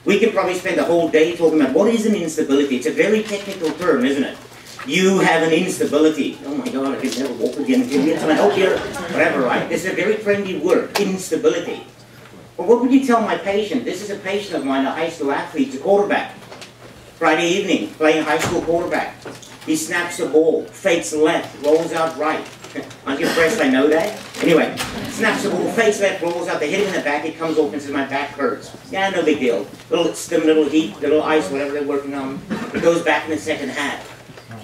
We can probably spend the whole day talking about what is an instability. It's a very technical term, isn't it? You have an instability. Oh my God, I can never walk again. Can you get some help here? Whatever, right? This is a very trendy word, instability. But what would you tell my patient? This is a patient of mine, a high school athlete, a quarterback. Friday evening, playing high school quarterback. He snaps the ball, fakes left, rolls out right. Aren't you impressed I know that? Anyway, snaps the ball, fakes left, rolls out, they hit him in the back, it comes off and says, my back hurts. Yeah, no big deal. Little stim, little heat, little ice, whatever they're working on. It goes back in the second half.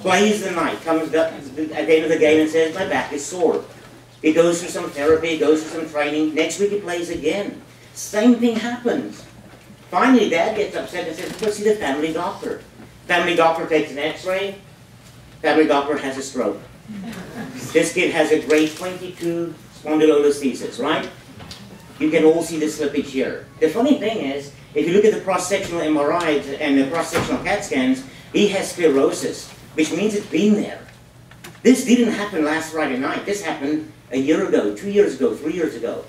Plays the night, comes up at the end of the game and says, my back is sore. He goes through some therapy, goes through some training. Next week he plays again. Same thing happens. Finally, Dad gets upset and says, go see the family doctor. Family doctor takes an x-ray. Family doctor has a stroke. This kid has a grade 22 spondylolisthesis, right? You can all see the slippage here. The funny thing is, if you look at the cross-sectional MRIs and the cross-sectional CAT scans, he has sclerosis, which means it's been there. This didn't happen last Friday night. This happened a year ago, 2 years ago, 3 years ago.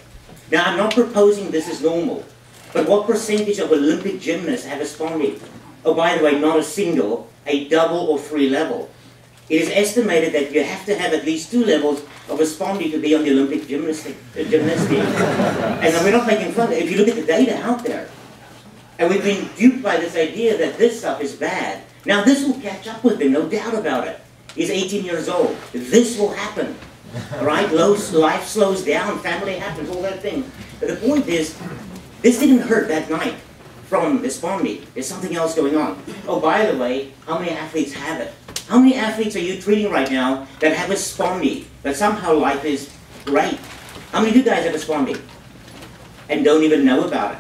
Now, I'm not proposing this is normal, but what percentage of Olympic gymnasts have a spondy? Oh, by the way, not a single, a double or 3 level. It is estimated that you have to have at least 2 levels of a spondy to be on the Olympic gymnastic. And we're not making fun of it. If you look at the data out there, and we've been duped by this idea that this stuff is bad. Now this will catch up with him, no doubt about it. He's 18 years old. This will happen. All right? Life slows down, family happens, all that thing. But the point is, this didn't hurt that night from the spondy. There's something else going on. Oh, by the way, how many athletes have it? How many athletes are you treating right now that have a spondy, but somehow life is great? How many of you guys have a spondy and don't even know about it?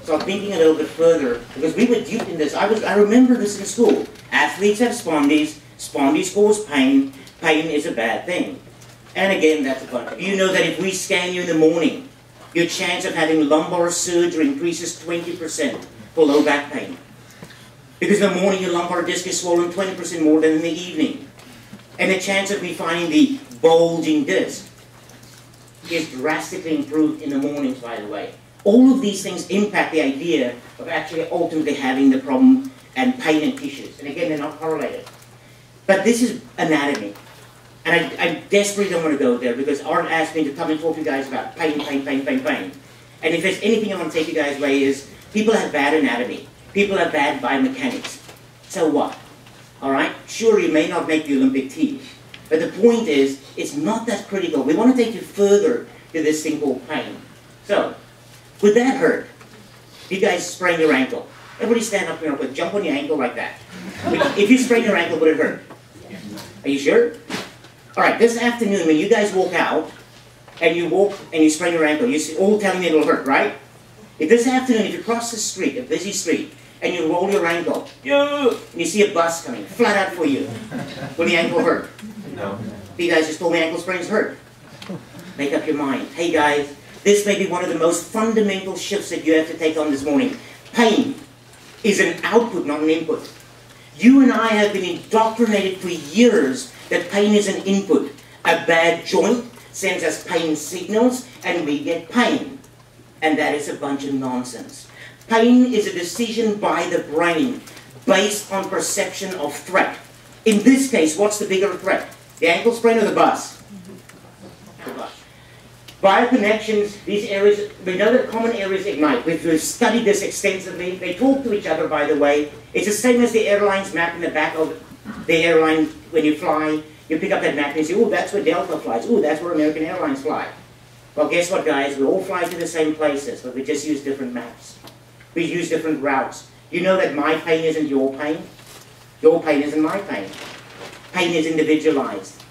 So I'm thinking a little bit further, because we were duped in this. I remember this in school. Athletes have spondies. Spondies cause pain. Pain is a bad thing. And again, that's a fun. You know that if we scan you in the morning, your chance of having lumbar surgery increases 20% for low back pain. Because in the morning your lumbar disc is swollen 20% more than in the evening. And the chance of me finding the bulging disc is drastically improved in the mornings, by the way. All of these things impact the idea of actually ultimately having the problem and pain and tissues. And again, they're not correlated. But this is anatomy. And I desperately don't want to go there because Art asked me to come and talk to you guys about pain, pain, pain, pain, pain. And if there's anything I want to take you guys away is people have bad anatomy. People have bad biomechanics. So what? All right? Sure, you may not make the Olympic team. But the point is, it's not that critical. We want to take you further to this thing called pain. So, would that hurt? You guys sprain your ankle. Everybody stand up here and jump on your ankle like that. If you sprain your ankle, would it hurt? Are you sure? All right, this afternoon when you guys walk out, and you sprain your ankle, you're all telling me it'll hurt, right? If this afternoon, if you cross the street, a busy street, and you roll your ankle, and you see a bus coming, flat out for you, will the ankle hurt? No. You guys just told me ankle sprains hurt. Make up your mind. Hey guys, this may be one of the most fundamental shifts that you have to take on this morning. Pain is an output, not an input. You and I have been indoctrinated for years that pain is an input. A bad joint sends us pain signals, and we get pain. And that is a bunch of nonsense. Pain is a decision by the brain based on perception of threat. In this case, what's the bigger threat? The ankle sprain or the bus? The bus. Bioconnections, these areas, we know that common areas ignite. We've studied this extensively. They talk to each other, by the way. It's the same as the airlines map in the back of the airline when you fly. You pick up that map and you say, oh, that's where Delta flies. Oh, that's where American Airlines fly. Well, guess what, guys? We all fly to the same places, but we just use different maps. We use different routes. You know that my pain isn't your pain? Your pain isn't my pain. Pain is individualized.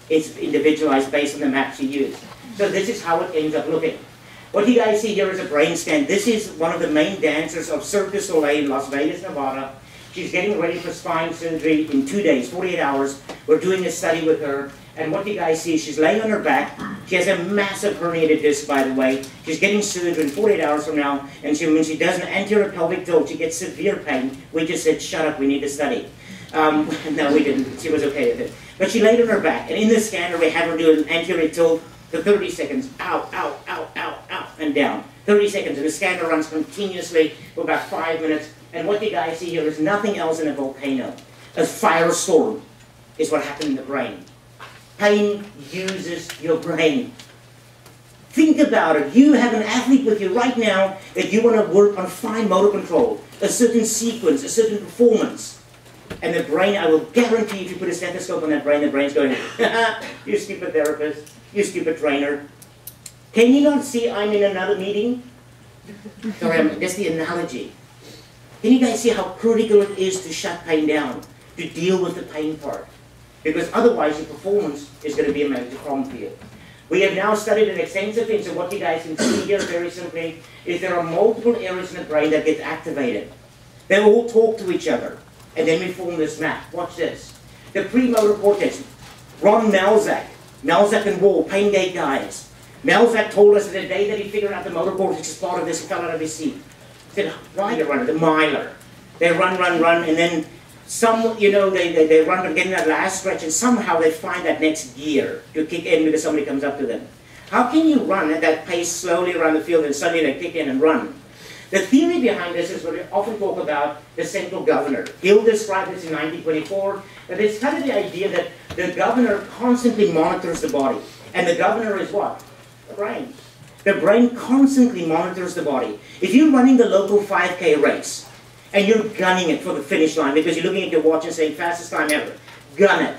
It's individualized based on the maps you use. So this is how it ends up looking. What you guys see here is a brain scan. This is one of the main dancers of Cirque du Soleil in Las Vegas, Nevada. She's getting ready for spine surgery in 2 days, 48 hours. We're doing a study with her. And what you guys see is she's laying on her back. She has a massive herniated disc, by the way. She's getting surgery in 48 hours from now. And when she does an anterior pelvic tilt, she gets severe pain. We just said, shut up, we need to study. No, we didn't. She was okay with it. But she laid on her back. And in the scanner, we have her do an anterior tilt for 30 seconds. Ow, ow, ow, ow, ow. and down. 30 seconds, and the scanner runs continuously for about 5 minutes. And what you guys see here is nothing else in a volcano. A firestorm is what happened in the brain. Pain uses your brain. Think about it. You have an athlete with you right now that you want to work on fine motor control, a certain sequence, a certain performance. And the brain, I will guarantee if you put a stethoscope on that brain, the brain's going, you stupid therapist, you stupid trainer. Can you not see I'm in another meeting? Sorry, that's the analogy. Can you guys see how critical it is to shut pain down, to deal with the pain part? Because otherwise your performance is going to be a major problem for you. We have now studied it extensively, and so what you guys can see here very simply is there are multiple areas in the brain that get activated. They all talk to each other, and then we form this map. Watch this. The premotor cortex, Ron Melzack and Wall, Pain Gate guys. Melzack told us that the day that he figured out the motor cortex is part of this, he fell out of his seat. He said, why they run? The miler. They run, and then some, you know, they run to get in that last stretch, and somehow they find that next gear to kick in because somebody comes up to them. How can you run at that pace slowly around the field and suddenly they kick in and run? The theory behind this is what we often talk about, the central governor. Hill described this in 1924, that it's kind of the idea that the governor constantly monitors the body. And the governor is what? The brain. The brain constantly monitors the body. If you're running the local 5K race, and you're gunning it for the finish line because you're looking at your watch and saying, fastest time ever, gun it.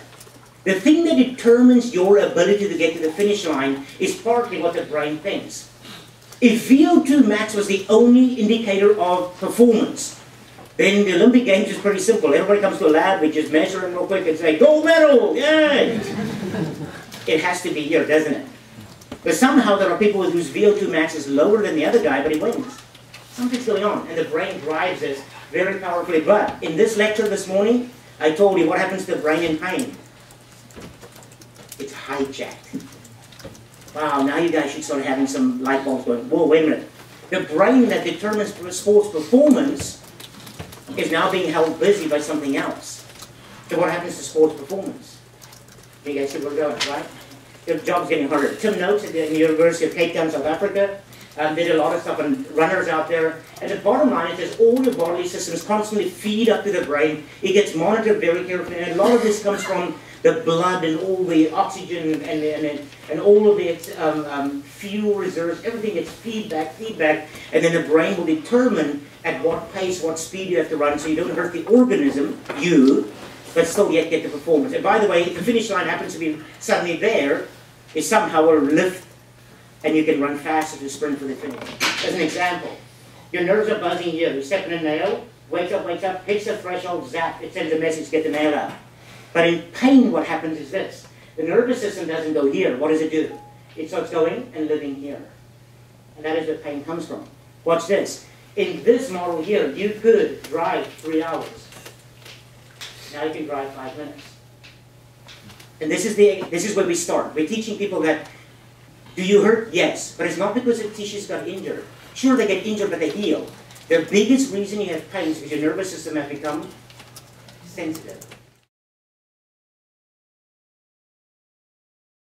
The thing that determines your ability to get to the finish line is partly what the brain thinks. If VO2 max was the only indicator of performance, then the Olympic Games is pretty simple. Everybody comes to a lab, we just measure them real quick and say, gold medal, yay! It has to be here, doesn't it? But somehow there are people whose VO2 max is lower than the other guy, but he wins. Something's going on, and the brain drives this very powerfully. But in this lecture this morning, I told you what happens to the brain in pain. It's hijacked. Wow, now you guys should start having some light bulbs going, whoa, wait a minute. The brain that determines sports performance is now being held busy by something else. So what happens to sports performance? You guys see where we're going, right? Your job's getting harder. Tim Noakes at the University of Cape Town, South Africa, did a lot of stuff on runners out there. And the bottom line is that all your bodily systems constantly feed up to the brain. It gets monitored very carefully. And a lot of this comes from the blood and all the oxygen and all of the fuel reserves. Everything gets feedback. And then the brain will determine at what pace, what speed you have to run so you don't hurt the organism, but still yet get the performance. And by the way, if the finish line happens to be suddenly there, is somehow a lift and you can run faster to sprint for the finish. As an example, your nerves are buzzing here. You step in a nail, wakes up, hits the threshold, zap, it sends a message, get the nail out. But in pain, what happens is this. The nervous system doesn't go here. What does it do? It starts going and living here. And that is where pain comes from. Watch this. In this model here, you could drive 3 hours. Now you can drive 5 minutes. And this is where we start. We're teaching people that, do you hurt? Yes. But it's not because the tissues got injured. Sure, they get injured, but they heal. The biggest reason you have pain is because your nervous system has become sensitive.